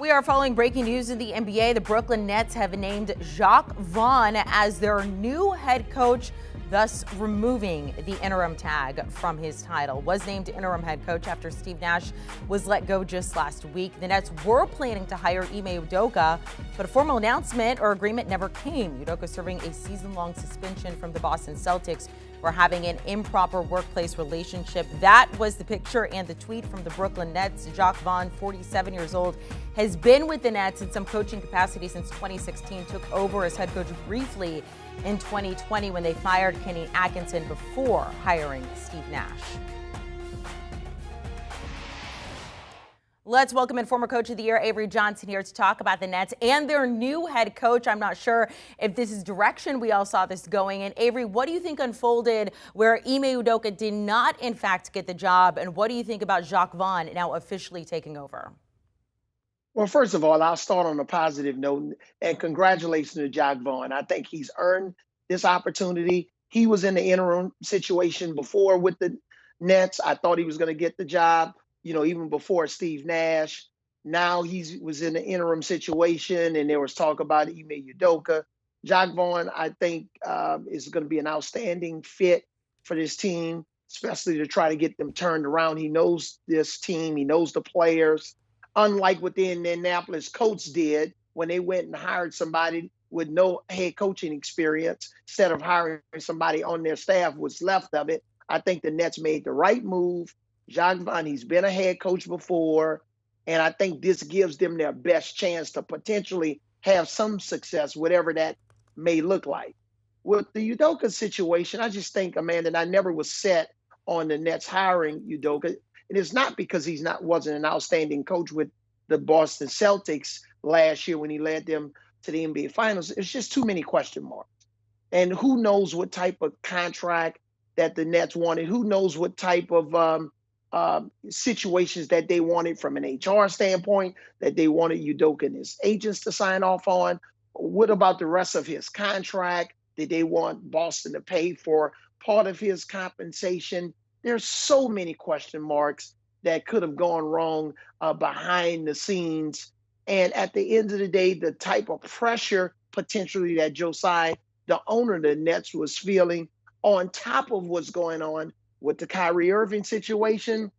We are following breaking news in the NBA. The Brooklyn Nets have named Jacque Vaughn as their new head coach, thus removing the interim tag from his title. Was named interim head coach after Steve Nash was let go just last week. The Nets were planning to hire Ime Udoke, but a formal announcement or agreement never came. Udoke serving a season-long suspension from the Boston Celtics for having an improper workplace relationship. That was the picture and the tweet from the Brooklyn Nets. Jacque Vaughn, 47 years old, has been with the Nets in some coaching capacity since 2016, took over as head coach briefly in 2020 when they fired Kenny Atkinson before hiring Steve Nash. Let's welcome in former coach of the year, Avery Johnson, here to talk about the Nets and their new head coach. I'm not sure if this is direction we all saw this going. And Avery, what do you think unfolded where Ime Udoke did not, in fact, get the job? And what do you think about Jacque Vaughn now officially taking over? Well, first of all, I'll start on a positive note, and congratulations to Jacque Vaughn. I think he's earned this opportunity. He was in the interim situation before with the Nets. I thought he was going to get the job, even before Steve Nash. Now he was in the interim situation, and there was talk about Ime Udoke. Jacque Vaughn, I think, is going to be an outstanding fit for this team, especially to try to get them turned around. He knows this team. He knows the players. Unlike what the Indianapolis Colts did when they went and hired somebody with no head coaching experience, instead of hiring somebody on their staff, what's left of it, I think the Nets made the right move. Jacque Vaughn, he's been a head coach before, and I think this gives them their best chance to potentially have some success, whatever that may look like. With the Udoke situation, I just think, Amanda, and I never was set on the Nets hiring Udoke. And it's not because wasn't an outstanding coach with the Boston Celtics last year when he led them to the NBA Finals. It's just too many question marks. And who knows what type of contract that the Nets wanted? Who knows what type of situations that they wanted from an HR standpoint, that they wanted Udoke and his agents to sign off on? What about the rest of his contract? Did they want Boston to pay for part of his compensation? There's so many question marks that could have gone wrong behind the scenes. And at the end of the day, the type of pressure potentially that Josiah, the owner of the Nets, was feeling on top of what's going on with the Kyrie Irving situation,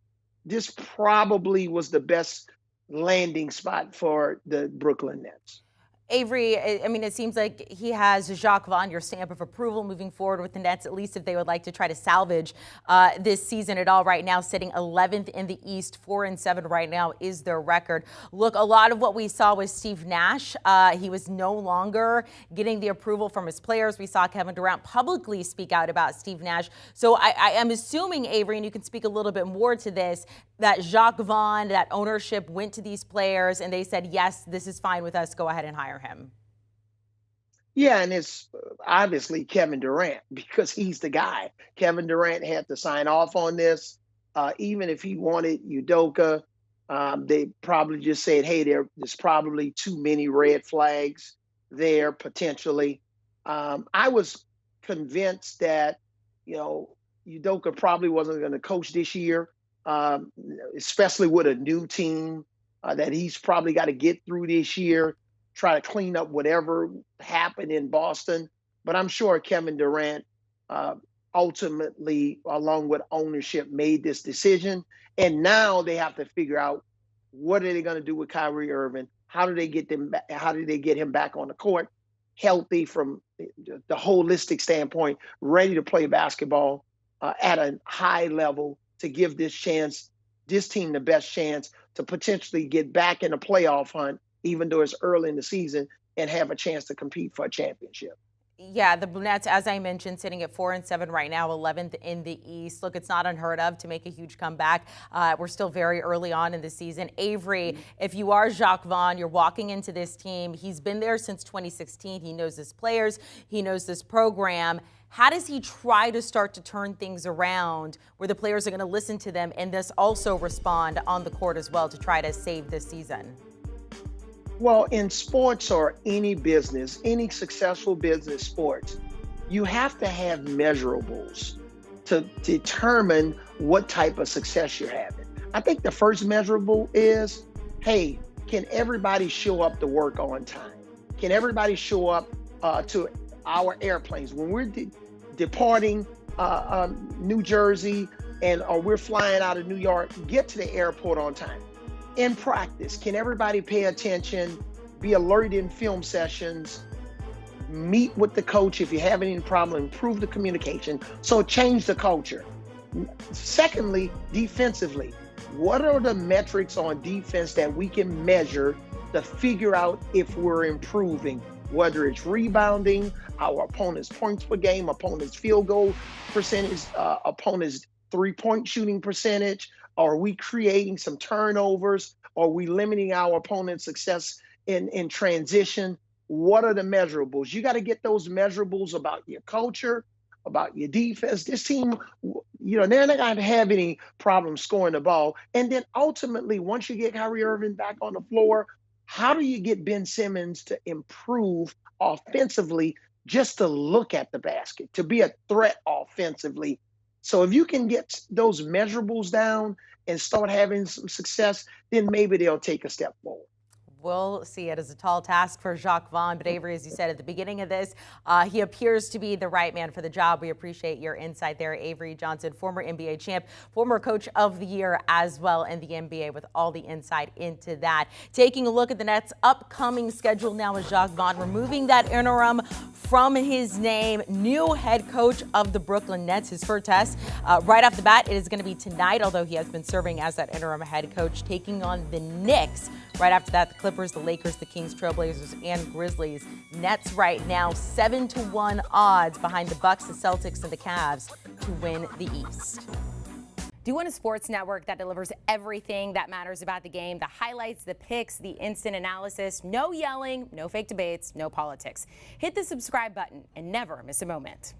this probably was the best landing spot for the Brooklyn Nets. Avery, I mean, it seems like he has Jacque Vaughn, your stamp of approval moving forward with the Nets, at least if they would like to try to salvage this season at all. Right now, sitting 11th in the East, 4-7 right now is their record. Look, a lot of what we saw was Steve Nash. He was no longer getting the approval from his players. We saw Kevin Durant publicly speak out about Steve Nash. So I am assuming, Avery, and you can speak a little bit more to this, that Jacque Vaughn, that ownership went to these players and they said, yes, this is fine with us. Go ahead and hire him. Yeah, and it's obviously Kevin Durant because he's the guy. Kevin Durant had to sign off on this. Even if he wanted Udoke, they probably just said, hey, there's probably too many red flags there potentially. I was convinced that, Udoke probably wasn't going to coach this year. Especially with a new team that he's probably got to get through this year, try to clean up whatever happened in Boston. But I'm sure Kevin Durant ultimately, along with ownership, made this decision. And now they have to figure out what are they going to do with Kyrie Irving? How do they get them back? How do they get him back on the court, healthy from the holistic standpoint, ready to play basketball at a high level, to give this team the best chance to potentially get back in a playoff hunt, even though it's early in the season, and have a chance to compete for a championship. Yeah, the Nets, as I mentioned, sitting at 4-7 right now, 11th in the East. Look, it's not unheard of to make a huge comeback. We're still very early on in the season. Avery, if you are Jacque Vaughn, you're walking into this team. He's been there since 2016. He knows his players. He knows this program. How does he try to start to turn things around where the players are going to listen to them and thus also respond on the court as well to try to save this season? Well, in sports or any business, any successful business sports, you have to have measurables to determine what type of success you're having. I think the first measurable is, hey, can everybody show up to work on time? Can everybody show up to our airplanes when we're departing New Jersey or we're flying out of New York? Get to the airport on time. In practice, can everybody pay attention, be alert in film sessions, meet with the coach if you have any problem, improve the communication, so change the culture. Secondly, defensively, what are the metrics on defense that we can measure to figure out if we're improving, whether it's rebounding, our opponent's points per game, opponent's field goal percentage, opponent's three-point shooting percentage? Are we creating some turnovers? Are we limiting our opponent's success in transition? What are the measurables? You got to get those measurables about your culture, about your defense. This team, they're not going to have any problem scoring the ball. And then ultimately, once you get Kyrie Irving back on the floor, how do you get Ben Simmons to improve offensively, just to look at the basket, to be a threat offensively? So if you can get those measurables down and start having some success, then maybe they'll take a step forward. We'll see it as a tall task for Jacque Vaughn, but Avery, as you said at the beginning of this, he appears to be the right man for the job. We appreciate your insight there. Avery Johnson, former NBA champ, former coach of the year as well in the NBA, with all the insight into that. Taking a look at the Nets' upcoming schedule now is Jacque Vaughn removing that interim from his name. New head coach of the Brooklyn Nets. His first test right off the bat, it is going to be tonight, although he has been serving as that interim head coach, taking on the Knicks. Right after that, the Clippers, the Lakers, the Kings, Trailblazers, and Grizzlies. Nets right now 7-1 odds behind the Bucks, the Celtics, and the Cavs to win the East. Do you want a sports network that delivers everything that matters about the game? The highlights, the picks, the instant analysis, no yelling, no fake debates, no politics. Hit the subscribe button and never miss a moment.